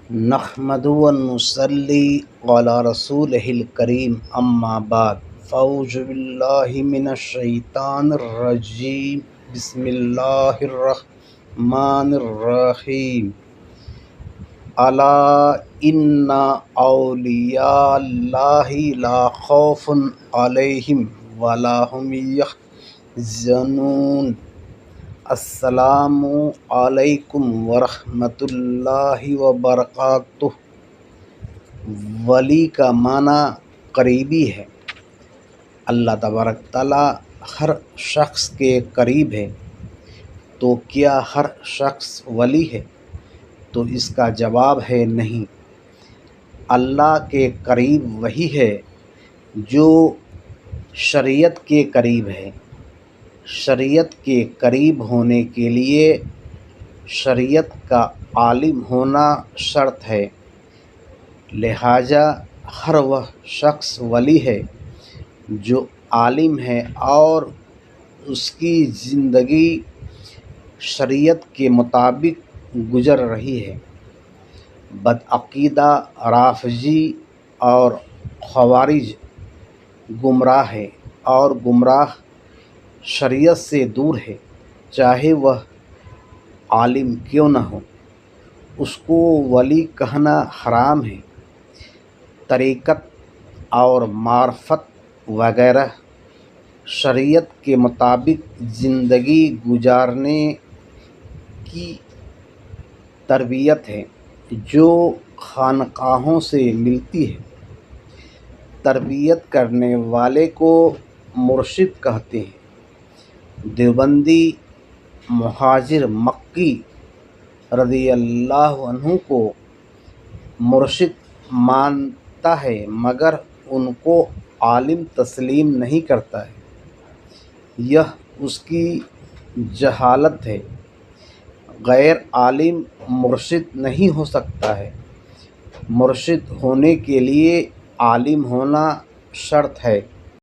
نحمد و نصلی علی رسولہ الکریم اما بعد فاعوذ باللہ من الشیطان الرجیم بسم اللہ الرحمن الرحیم الا ان اولیاء اللہ لا خوف علیہم ولا هم یحزنون۔ السلام علیکم ورحمۃ اللہ وبرکاتہ۔ ولی کا معنی قریبی ہے۔ اللہ تبارک تعالیٰ ہر شخص کے قریب ہے، تو کیا ہر شخص ولی ہے؟ تو اس کا جواب ہے نہیں۔ اللہ کے قریب وہی ہے جو شریعت کے قریب ہے۔ شریعت کے قریب ہونے کے لیے شریعت کا عالم ہونا شرط ہے، لہٰذا ہر وہ شخص ولی ہے جو عالم ہے اور اس کی زندگی شریعت کے مطابق گزر رہی ہے۔ بدعقیدہ رافضی اور خوارج گمراہ ہے اور گمراہ شریعت سے دور ہے، چاہے وہ عالم کیوں نہ ہو، اس کو ولی کہنا حرام ہے۔ طریقت اور معرفت وغیرہ شریعت کے مطابق زندگی گزارنے کی تربیت ہے جو خانقاہوں سے ملتی ہے۔ تربیت کرنے والے کو مرشد کہتے ہیں۔ دیوبندی مہاجر مکی رضی اللہ عنہ کو مرشد مانتا ہے مگر ان کو عالم تسلیم نہیں کرتا ہے، یہ اس کی جہالت ہے۔ غیر عالم مرشد نہیں ہو سکتا ہے۔ مرشد ہونے کے لیے عالم ہونا شرط ہے۔